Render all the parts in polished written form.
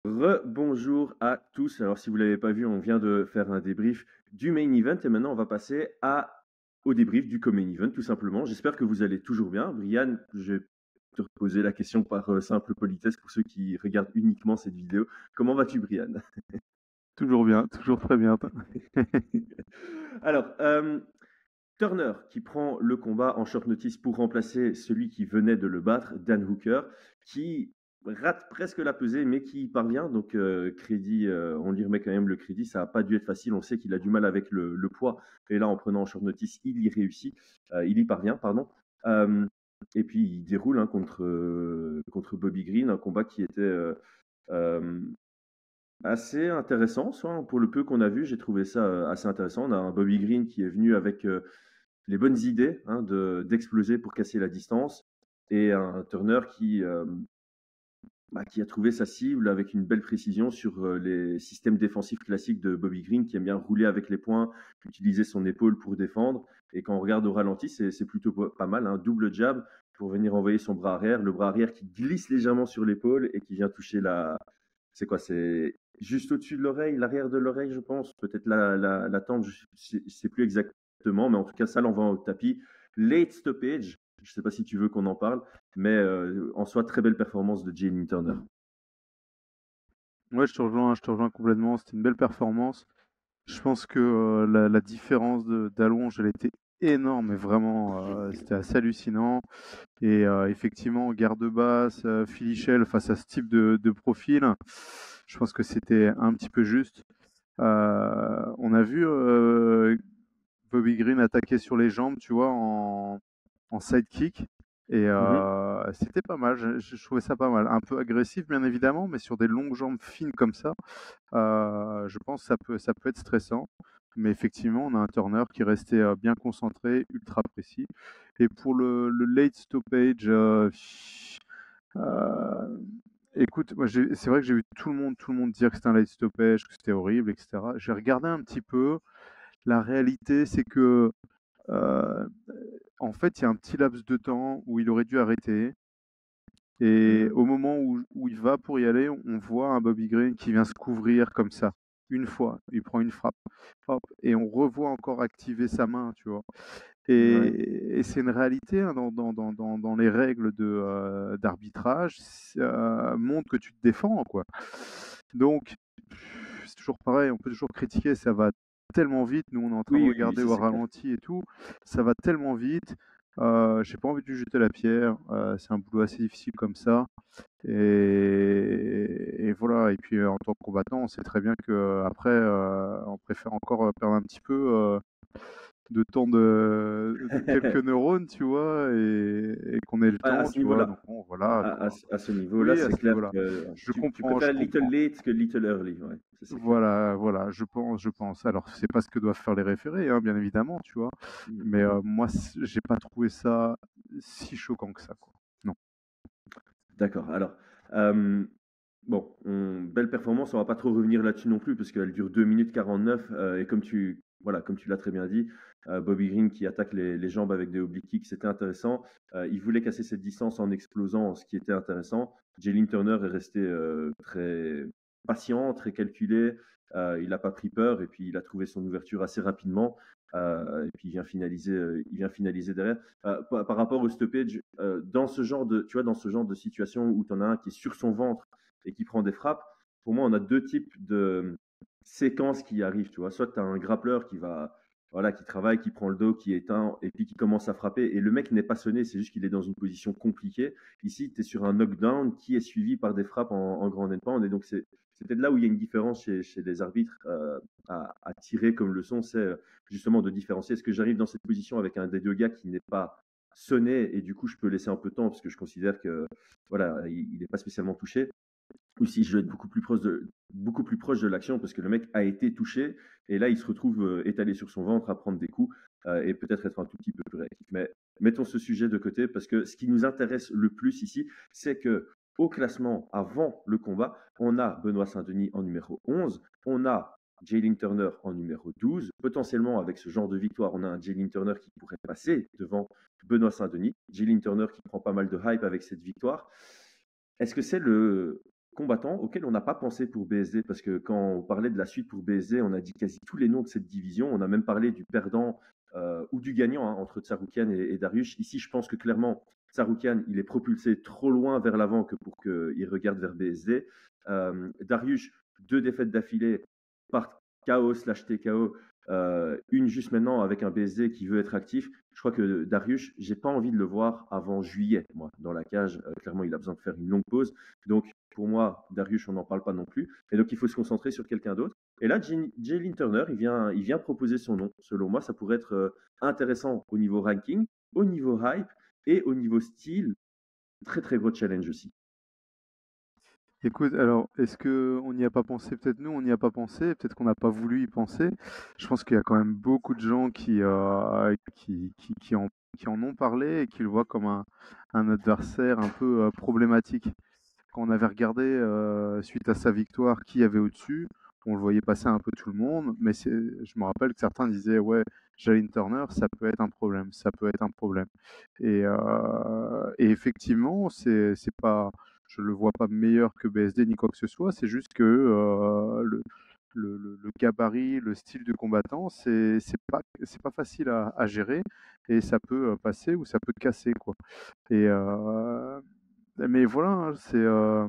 Bonjour à tous. Alors, si vous l'avez pas vu, on vient de faire un débrief du main event et maintenant on va passer au débrief du co-main event, tout simplement. J'espère que vous allez toujours bien. Brian, je vais te reposer la question par simple politesse pour ceux qui regardent uniquement cette vidéo. Comment vas-tu, Brian? Toujours bien, toujours très bien. Alors, Turner qui prend le combat en short notice pour remplacer celui qui venait de le battre, Dan Hooker, qui rate presque la pesée mais qui y parvient. Donc crédit, on lui remet quand même le crédit. Ça n'a pas dû être facile. On sait qu'il a du mal avec le poids. Et là, en prenant en short notice, il y réussit. Il y parvient, pardon. Euh, et puis il déroule contre Bobby Green, un combat qui était euh, assez intéressant. Soit pour le peu qu'on a vu, j'ai trouvé ça assez intéressant. On a un Bobby Green qui est venu avec les bonnes idées d'exploser pour casser la distance et un Turner qui a trouvé sa cible avec une belle précision sur les systèmes défensifs classiques de Bobby Green qui aime bien rouler avec les poings, utiliser son épaule pour défendre. Et quand on regarde au ralenti, c'est plutôt pas mal. Un double jab pour venir envoyer son bras arrière, le bras arrière qui glisse légèrement sur l'épaule et qui vient toucher la. C'est quoi? C'est juste au-dessus de l'oreille, l'arrière de l'oreille, je pense. Peut-être la tempe, je ne sais plus exactement, mais en tout cas, ça l'envoie au tapis. Late stoppage, je ne sais pas si tu veux qu'on en parle, mais en soi, très belle performance de Jalen Turner. Ouais, je te rejoins complètement. C'était une belle performance. Je pense que la différence d'allonge, elle était énorme, mais vraiment, c'était assez hallucinant. Et effectivement, garde basse, Philly Shell face à ce type de profil, je pense que c'était un petit peu juste. On a vu Bobby Green attaquer sur les jambes, tu vois, en sidekick. Et Mhm. c'était pas mal, je trouvais ça pas mal. Un peu agressif, bien évidemment, mais sur des longues jambes fines comme ça, je pense que ça peut être stressant. Mais effectivement, on a un Turner qui restait bien concentré, ultra précis. Et pour le late stoppage, euh, écoute, moi, c'est vrai que j'ai vu tout le monde dire que c'était un late stoppage, que c'était horrible, etc. J'ai regardé un petit peu. La réalité, c'est que euh, en fait, il y a un petit laps de temps où il aurait dû arrêter. Et Mhm. au moment où il va pour y aller, on voit un Bobby Green qui vient se couvrir comme ça. Une fois, il prend une frappe. Hop, et on revoit encore activer sa main, tu vois. Ouais. Et c'est une réalité hein, dans les règles d'arbitrage, montre que tu te défends, quoi. Donc, c'est toujours pareil, on peut toujours critiquer, ça va tellement vite. Nous, on est en train de Oui, oui, oui, regarder ça au c'est clair. ralenti et tout. Ça va tellement vite. J'ai pas envie de lui jeter la pierre. C'est un boulot assez difficile comme ça. Et voilà. Et puis, en tant que combattant, on sait très bien que après, on préfère encore perdre un petit peu de temps de quelques neurones, tu vois, et qu'on ait le À temps, ce tu vois. Donc niveau-là, bon, voilà, quoi. à ce niveau-là, Oui, à c'est ce clair niveau-là. que tu Je préfères little comprends. late que little early. Ouais, ça c'est clair. Voilà, voilà, je pense. Alors, c'est pas ce que doivent faire les référés, hein, bien évidemment, tu vois. Mhm. Mais moi, j'ai pas trouvé ça si choquant que ça, quoi. Non. D'accord. Alors, euh, bon, belle performance. On va pas trop revenir là-dessus non plus parce qu'elle dure 2 minutes 49 et comme tu l'as très bien dit, Bobby Green qui attaque les jambes avec des oblique kicks, c'était intéressant. Il voulait casser cette distance en explosant, ce qui était intéressant. Jalen Turner est resté très patient, très calculé. Il n'a pas pris peur et puis il a trouvé son ouverture assez rapidement. Et puis il vient finaliser derrière. Par rapport au stoppage, dans ce genre de situation où tu en as un qui est sur son ventre et qui prend des frappes, pour moi, on a deux types de séquences qui arrivent. Tu vois, soit tu as un grappleur voilà, qui travaille, qui prend le dos, qui éteint et puis qui commence à frapper. Et le mec n'est pas sonné, c'est juste qu'il est dans une position compliquée. Ici, tu es sur un knockdown qui est suivi par des frappes en grand and pound. Et donc, c'est peut-être là où il y a une différence chez les arbitres à tirer comme leçon, c'est justement de différencier. Est-ce que j'arrive dans cette position avec un des deux gars qui n'est pas sonné et du coup je peux laisser un peu de temps parce que je considère que voilà, il n'est pas spécialement touché. Ou si je veux être beaucoup plus proche de l'action parce que le mec a été touché et là il se retrouve étalé sur son ventre à prendre des coups et peut-être être un tout petit peu plus réactif. Mais mettons ce sujet de côté parce que ce qui nous intéresse le plus ici, c'est que au classement avant le combat, on a Benoît Saint-Denis en numéro 11, on a Jalen Turner en numéro 12. Potentiellement, avec ce genre de victoire, on a un Jalen Turner qui pourrait passer devant Benoît Saint-Denis. Jalen Turner qui prend pas mal de hype avec cette victoire. Est-ce que c'est combattants auxquels on n'a pas pensé pour BSD, parce que quand on parlait de la suite pour BSD, on a dit quasi tous les noms de cette division. On a même parlé du perdant ou du gagnant hein, entre Tsarukyan et Dariush. Ici, je pense que clairement, Tsarukyan, il est propulsé trop loin vers l'avant que pour qu'il regarde vers BSD. Dariush, 2 défaites d'affilée par KO/TKO. Une juste maintenant avec un BSD qui veut être actif. Je crois que Dariush, j'ai pas envie de le voir avant juillet, moi, dans la cage. Clairement, il a besoin de faire une longue pause. Donc, pour moi, Dariush, on n'en parle pas non plus. Et donc, il faut se concentrer sur quelqu'un d'autre. Et là, Jalin Turner, il vient proposer son nom. Selon moi, ça pourrait être intéressant au niveau ranking, au niveau hype et au niveau style. Très, très gros challenge aussi. Écoute, alors, est-ce que on n'y a pas pensé? Peut-être nous, on n'y a pas pensé, peut-être qu'on n'a pas voulu y penser. Je pense qu'il y a quand même beaucoup de gens qui en ont parlé et qui le voient comme un adversaire un peu problématique. Quand on avait regardé suite à sa victoire qui y avait au-dessus, on le voyait passer un peu tout le monde, mais je me rappelle que certains disaient ouais, Jalin Turner, ça peut être un problème, ça peut être un problème. Et effectivement, c'est pas, je le vois pas meilleur que BSD ni quoi que ce soit, c'est juste que le gabarit, le style du combattant, c'est pas facile à gérer et ça peut passer ou ça peut casser quoi. Et mais voilà, hein,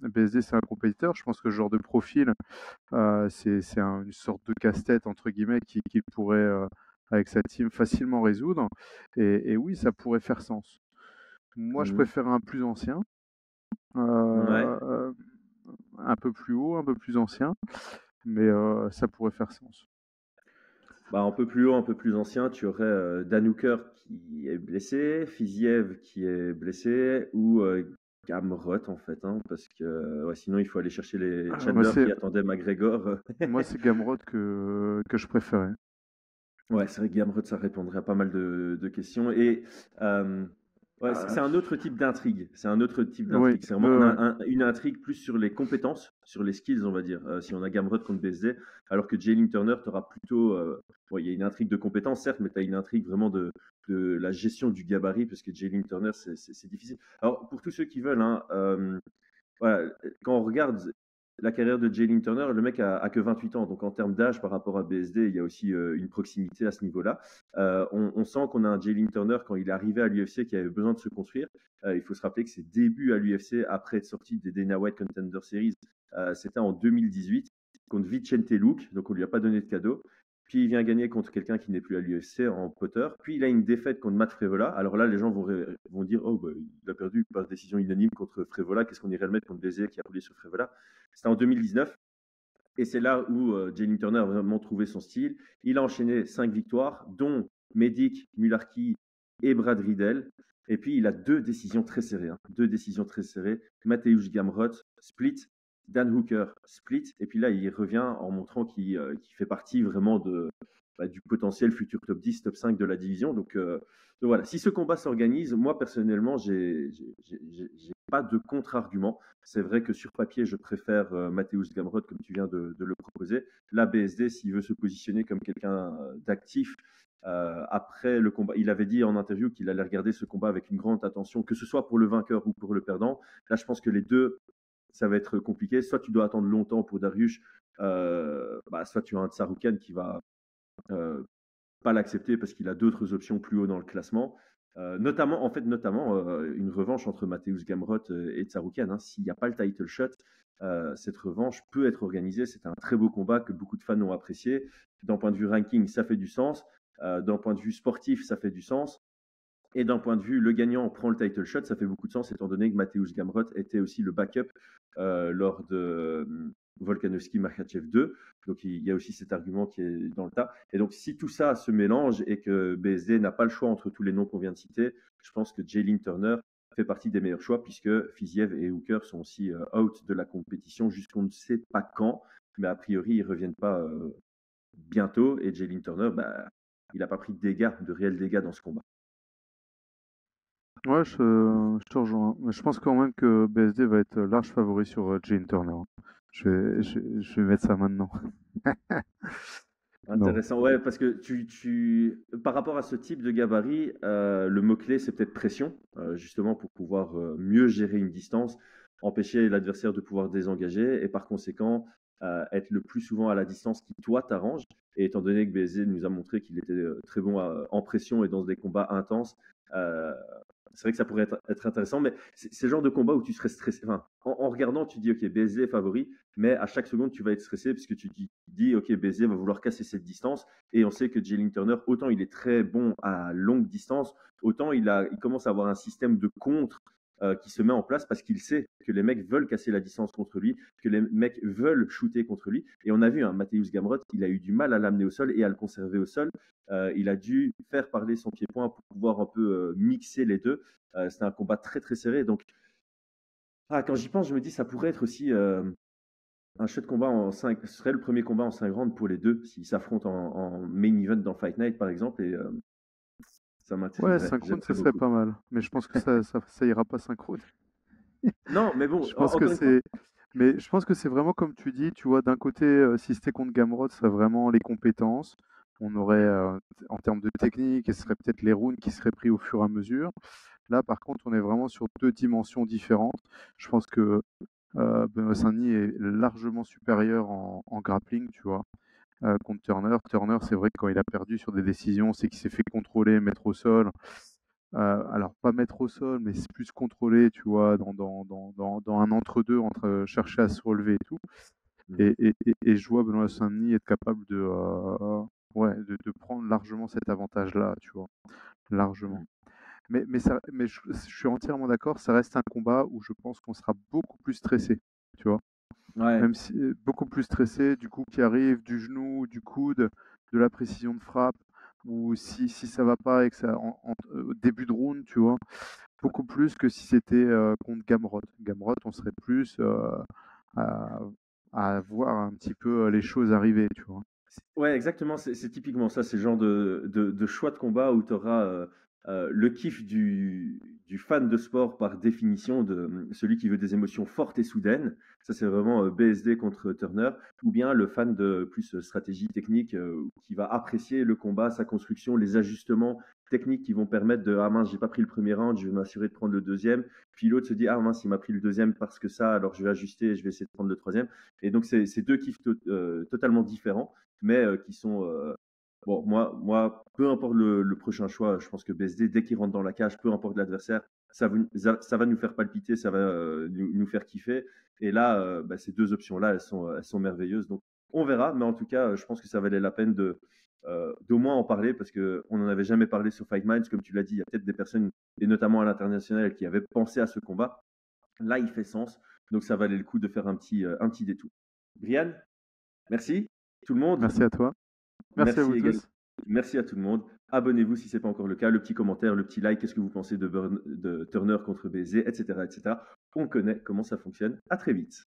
BSD, c'est un compétiteur. Je pense que ce genre de profil, une sorte de casse-tête entre guillemets qu'il pourrait avec sa team facilement résoudre. Et oui, ça pourrait faire sens. Moi, je Mhm. préfère un plus ancien, Ouais. euh, un peu plus haut, un peu plus ancien, mais ça pourrait faire sens. Bah, un peu plus haut, un peu plus ancien, tu aurais Dan Hooker qui est blessé, Fiziev qui est blessé, ou Gamrot en fait, hein, parce que ouais, sinon il faut aller chercher les Moi, Chandler qui attendaient McGregor. c'est Gamrot que je préférais. Ouais, c'est vrai que Gamrot, ça répondrait à pas mal de questions. Et ouais, c'est Euh, un autre type d'intrigue. C'est un autre type oui, d'intrigue. C'est vraiment une intrigue plus sur les compétences, sur les skills, on va dire. Si on a Gamrot contre BSD, alors que Jalin Turner, tu auras plutôt. Ouais, il y a une intrigue de compétences, certes, mais tu as une intrigue vraiment de la gestion du gabarit, parce que Jalin Turner, c'est difficile. Alors, pour tous ceux qui veulent, hein, voilà, quand on regarde la carrière de Jalin Turner, le mec a que 28 ans. Donc en termes d'âge par rapport à BSD, il y a aussi une proximité à ce niveau-là. On sent qu'on a un Jalin Turner quand il est arrivé à l'UFC qui avait besoin de se construire. Il faut se rappeler que ses débuts à l'UFC, après être sorti des Dana White Contender Series, c'était en 2018 contre Vicente Luque. Donc on lui a pas donné de cadeau. Puis il vient gagner contre quelqu'un qui n'est plus à l'UFC en Potter. Puis il a une défaite contre Matt Frevola. Alors là, les gens vont dire oh, bah, il a perdu par décision unanime contre Frevola. Qu'est-ce qu'on irait le mettre contre Bézier qui a roulé sur Frevola? C'était en 2019. Et c'est là où Jalin Turner a vraiment trouvé son style. Il a enchaîné 5 victoires, dont Medic, Mularki et Brad Riddell. Et puis il a 2 décisions très serrées. Hein. 2 décisions très serrées. Mateusz Gamrot, split. Dan Hooker, split. Et puis là, il revient en montrant qu'il fait partie vraiment du potentiel futur top 10, top 5 de la division. Donc voilà, si ce combat s'organise, moi personnellement, j'ai pas de contre-argument. C'est vrai que sur papier, je préfère Mateusz Gamrot, comme tu viens de le proposer. La BSD, s'il veut se positionner comme quelqu'un d'actif, après le combat, il avait dit en interview qu'il allait regarder ce combat avec une grande attention, que ce soit pour le vainqueur ou pour le perdant. Là, je pense que les deux, ça va être compliqué. Soit tu dois attendre longtemps pour Dariush, soit tu as un Tsarukyan qui va euh, pas l'accepter parce qu'il a d'autres options plus haut dans le classement. Notamment une revanche entre Mateusz Gamrot et Tsarukyan. Hein. S'il n'y a pas le title shot, cette revanche peut être organisée. C'est un très beau combat que beaucoup de fans ont apprécié. D'un point de vue ranking, ça fait du sens. D'un point de vue sportif, ça fait du sens. Et d'un point de vue, le gagnant prend le title shot, ça fait beaucoup de sens, étant donné que Mateusz Gamrot était aussi le backup lors de Volkanovski Makhachev 2. Donc il y a aussi cet argument qui est dans le tas. Et donc si tout ça se mélange et que BSD n'a pas le choix entre tous les noms qu'on vient de citer, je pense que Jalin Turner fait partie des meilleurs choix puisque Fiziev et Hooker sont aussi out de la compétition jusqu'on ne sait pas quand. Mais a priori, ils ne reviennent pas bientôt. Et Jalin Turner, il n'a pas pris de réels dégâts dans ce combat. Ouais, je te rejoins. Mais je pense quand même que BSD va être large favori sur Jane Turner. Je vais mettre ça maintenant. Non. Intéressant, ouais, parce que par rapport à ce type de gabarit, le mot-clé, c'est peut-être pression, justement pour pouvoir mieux gérer une distance. empêcher l'adversaire de pouvoir désengager et par conséquent être le plus souvent à la distance qui toi t'arrange. Et étant donné que BSD nous a montré qu'il était très bon en pression et dans des combats intenses, euh, c'est vrai que ça pourrait être intéressant, mais c'est le genre de combat où tu serais stressé. Enfin, en regardant, tu dis, OK, BSD est favori, mais à chaque seconde, tu vas être stressé parce que tu dis, OK, BSD va vouloir casser cette distance. Et on sait que Jalen Turner, autant il est très bon à longue distance, autant il commence à avoir un système de contre qui se met en place parce qu'il sait que les mecs veulent casser la distance contre lui, que les mecs veulent shooter contre lui. Et on a vu, Mateusz Gamrot, il a eu du mal à l'amener au sol et à le conserver au sol. Il a dû faire parler son pied-point pour pouvoir un peu mixer les deux. C'était un combat très très serré. Donc, quand j'y pense, je me dis ça pourrait être aussi un chouette combat en 5. Ce serait le premier combat en 5 rounds pour les deux s'ils s'affrontent en main event dans Fight Night par exemple. Et ça Ouais, m'intrigerait. synchrone, ce J'aimerais serait beaucoup. pas mal. Mais je pense que ça ira pas synchrone. Non, mais bon, Je pense que encore une fois. c'est mais je pense que c'est vraiment comme tu dis, tu vois, d'un côté, si c'était contre Gamrot, ce serait vraiment les compétences. On aurait, en termes de technique, et ce serait peut-être les rounds qui seraient pris au fur et à mesure. Là, par contre, on est vraiment sur 2 dimensions différentes. Je pense que, Benoît Saint-Denis est largement supérieur en grappling, tu vois, contre Turner. Turner, c'est vrai que quand il a perdu sur des décisions, c'est qu'il s'est fait contrôler, mettre au sol. Alors pas mettre au sol, mais c'est plus contrôlé, tu vois, dans un entre-deux entre chercher à se relever et tout. Et je vois Benoît Saint-Denis être capable ouais, de prendre largement cet avantage-là, tu vois, largement. Mais je suis entièrement d'accord, ça reste un combat où je pense qu'on sera beaucoup plus stressé, tu vois. Ouais, Même si beaucoup plus stressé, du coup qui arrive, du genou, du coude, de la précision de frappe, ou si ça va pas et que ça au début de round, tu vois. Beaucoup plus que si c'était contre Gamrot. Gamrot, on serait plus à, à voir un petit peu les choses arriver, tu vois. ouais, exactement. C'est typiquement ça. C'est le genre de choix de combat où tu auras le kiff du fan de sport par définition, de celui qui veut des émotions fortes et soudaines. Ça, c'est vraiment BSD contre Turner. Ou bien le fan de plus stratégie technique qui va apprécier le combat, sa construction, les ajustements techniques qui vont permettre de ah mince, j'ai pas pris le premier round, je vais m'assurer de prendre le deuxième. Puis l'autre se dit ah mince, il m'a pris le deuxième parce que ça, alors je vais ajuster et je vais essayer de prendre le troisième. Et donc, c'est deux kiffs totalement différents mais qui sont bon, peu importe le prochain choix, je pense que BSD, dès qu'il rentre dans la cage, peu importe l'adversaire, ça va nous faire palpiter, ça va nous faire kiffer. Et là, ces deux options-là, elles sont merveilleuses. Donc, on verra, mais en tout cas, je pense que ça valait la peine d'au moins en parler parce qu'on n'en avait jamais parlé sur Fight Minds. Comme tu l'as dit, il y a peut-être des personnes, et notamment à l'international, qui avaient pensé à ce combat. Là, il fait sens. Donc, ça valait le coup de faire un petit détour. Brian, merci. Tout le monde, Merci à toi. Merci à merci vous également. tous. Merci à tout le monde. Abonnez-vous si ce n'est pas encore le cas. Le petit commentaire, le petit like. Qu'est-ce que vous pensez de Turner contre BZ, etc., etc. On connaît comment ça fonctionne. À très vite.